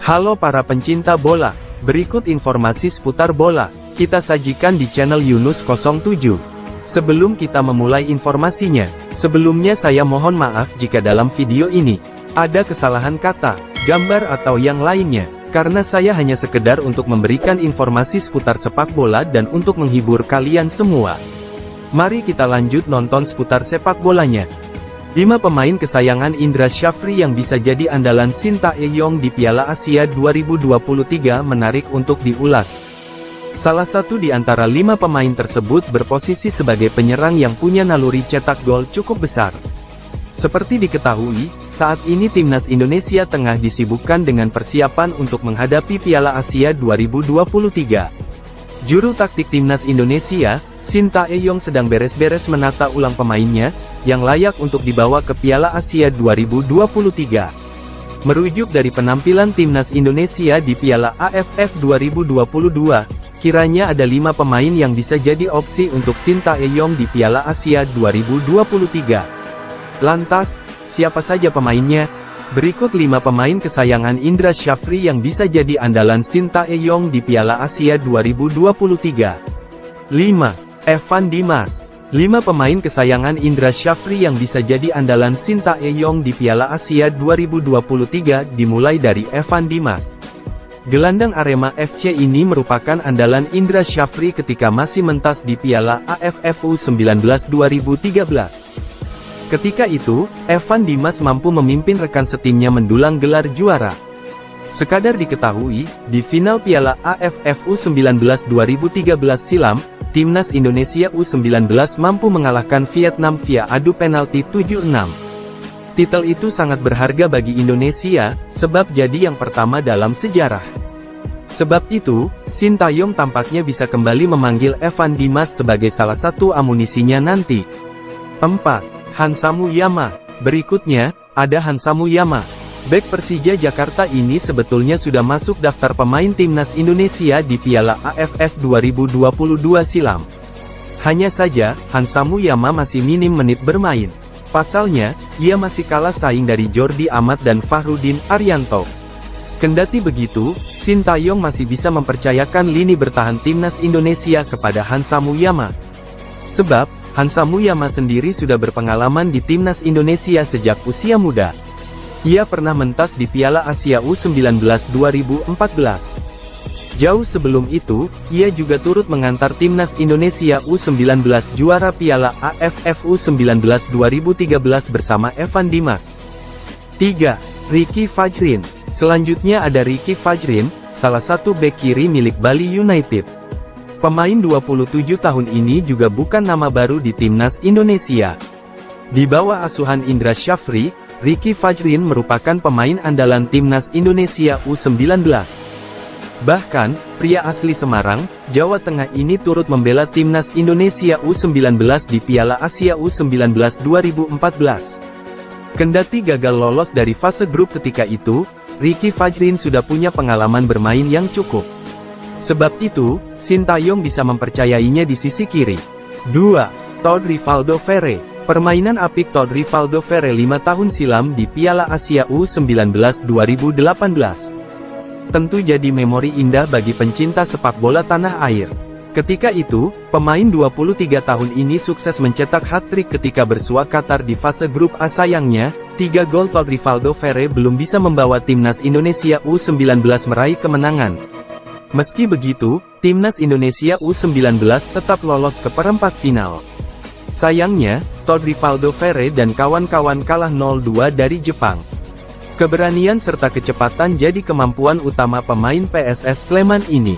Halo para pencinta bola, berikut informasi seputar bola, kita sajikan di channel Yunus 07. Sebelum kita memulai informasinya, sebelumnya saya mohon maaf jika dalam video ini ada kesalahan kata, gambar atau yang lainnya, karena saya hanya sekedar untuk memberikan informasi seputar sepak bola dan untuk menghibur kalian semua. Mari kita lanjut nonton seputar sepak bolanya. 5 pemain kesayangan Indra Syafri yang bisa jadi andalan Shin Tae-yong di Piala Asia 2023 menarik untuk diulas. Salah satu di antara 5 pemain tersebut berposisi sebagai penyerang yang punya naluri cetak gol cukup besar. Seperti diketahui, saat ini timnas Indonesia tengah disibukkan dengan persiapan untuk menghadapi Piala Asia 2023. Juru taktik timnas Indonesia, Shin Tae-yong sedang beres-beres menata ulang pemainnya, yang layak untuk dibawa ke Piala Asia 2023. Merujuk dari penampilan timnas Indonesia di Piala AFF 2022, kiranya ada 5 pemain yang bisa jadi opsi untuk Shin Tae-yong di Piala Asia 2023. Lantas, siapa saja pemainnya? Berikut 5 pemain kesayangan Indra Syafri yang bisa jadi andalan Shin Tae-yong di Piala Asia 2023. 5. Evan Dimas. 5 pemain kesayangan Indra Syafri yang bisa jadi andalan Shin Tae-yong di Piala Asia 2023 dimulai dari Evan Dimas. Gelandang Arema FC ini merupakan andalan Indra Syafri ketika masih mentas di Piala AFF U19 2013. Ketika itu, Evan Dimas mampu memimpin rekan setimnya mendulang gelar juara. Sekadar diketahui, di final Piala AFF U19 2013 silam, timnas Indonesia U19 mampu mengalahkan Vietnam via adu penalti 7-6. Titel itu sangat berharga bagi Indonesia, sebab jadi yang pertama dalam sejarah. Sebab itu, Shin Tae-yong tampaknya bisa kembali memanggil Evan Dimas sebagai salah satu amunisinya nanti. 4. Hansa Muyama. Berikutnya, ada Hansa Muyama. Bek Persija Jakarta ini sebetulnya sudah masuk daftar pemain timnas Indonesia di Piala AFF 2022 silam. Hanya saja, Hansa Muyama masih minim menit bermain. Pasalnya, ia masih kalah saing dari Jordi Amat dan Fahrudin Arianto. Kendati begitu, Shin Tae-yong masih bisa mempercayakan lini bertahan timnas Indonesia kepada Hansa Muyama. Sebab, Hansa Muyama sendiri sudah berpengalaman di timnas Indonesia sejak usia muda. Ia pernah mentas di Piala Asia U19 2014. Jauh sebelum itu, ia juga turut mengantar timnas Indonesia U19 juara Piala AFF U19 2013 bersama Evan Dimas. 3. Ricky Fajrin. Selanjutnya ada Ricky Fajrin, salah satu bek kiri milik Bali United. Pemain 27 tahun ini juga bukan nama baru di timnas Indonesia. Di bawah asuhan Indra Syafri, Ricky Fajrin merupakan pemain andalan timnas Indonesia U19. Bahkan, pria asli Semarang, Jawa Tengah ini turut membela timnas Indonesia U19 di Piala Asia U19 2014. Kendati gagal lolos dari fase grup ketika itu, Ricky Fajrin sudah punya pengalaman bermain yang cukup. Sebab itu, Shin Tae-yong bisa mempercayainya di sisi kiri. 2. Todd Rivaldo Ferre. Permainan apik Todd Rivaldo Ferre 5 tahun silam di Piala Asia U19 2018. Tentu jadi memori indah bagi pencinta sepak bola tanah air. Ketika itu, pemain 23 tahun ini sukses mencetak hat-trick ketika bersua Qatar di fase grup A. Sayangnya, 3 gol Todd Rivaldo Ferre belum bisa membawa timnas Indonesia U19 meraih kemenangan. Meski begitu, timnas Indonesia U19 tetap lolos ke perempat final. Sayangnya, Todd Rivaldo Ferre dan kawan-kawan kalah 0-2 dari Jepang. Keberanian serta kecepatan jadi kemampuan utama pemain PSS Sleman ini.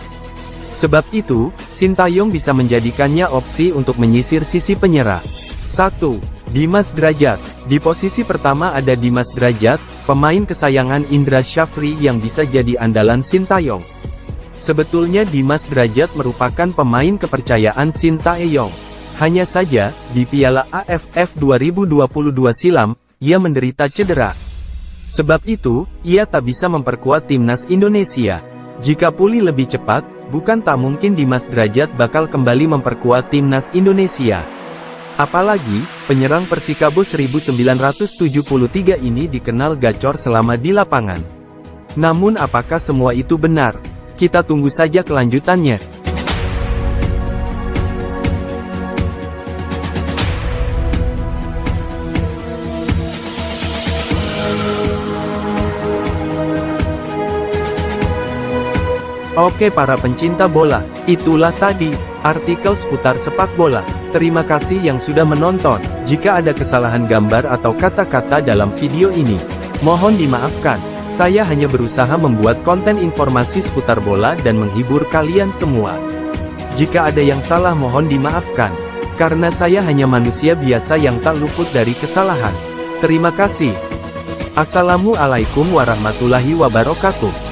Sebab itu, Shin Tae-yong bisa menjadikannya opsi untuk menyisir sisi penyerang. 1. Dimas Drajat. Di posisi pertama ada Dimas Drajat, pemain kesayangan Indra Syafri yang bisa jadi andalan Shin Tae-yong. Sebetulnya Dimas Drajat merupakan pemain kepercayaan Shin Tae-yong. Hanya saja, di Piala AFF 2022 silam, ia menderita cedera. Sebab itu, ia tak bisa memperkuat timnas Indonesia. Jika pulih lebih cepat, bukan tak mungkin Dimas Drajat bakal kembali memperkuat timnas Indonesia. Apalagi, penyerang Persikabo 1973 ini dikenal gacor selama di lapangan. Namun apakah semua itu benar? Kita tunggu saja kelanjutannya. Oke para pencinta bola, itulah tadi artikel seputar sepak bola. Terima kasih yang sudah menonton. Jika ada kesalahan gambar atau kata-kata dalam video ini, mohon dimaafkan. Saya hanya berusaha membuat konten informasi seputar bola dan menghibur kalian semua. Jika ada yang salah mohon dimaafkan, karena saya hanya manusia biasa yang tak luput dari kesalahan. Terima kasih. Assalamualaikum warahmatullahi wabarakatuh.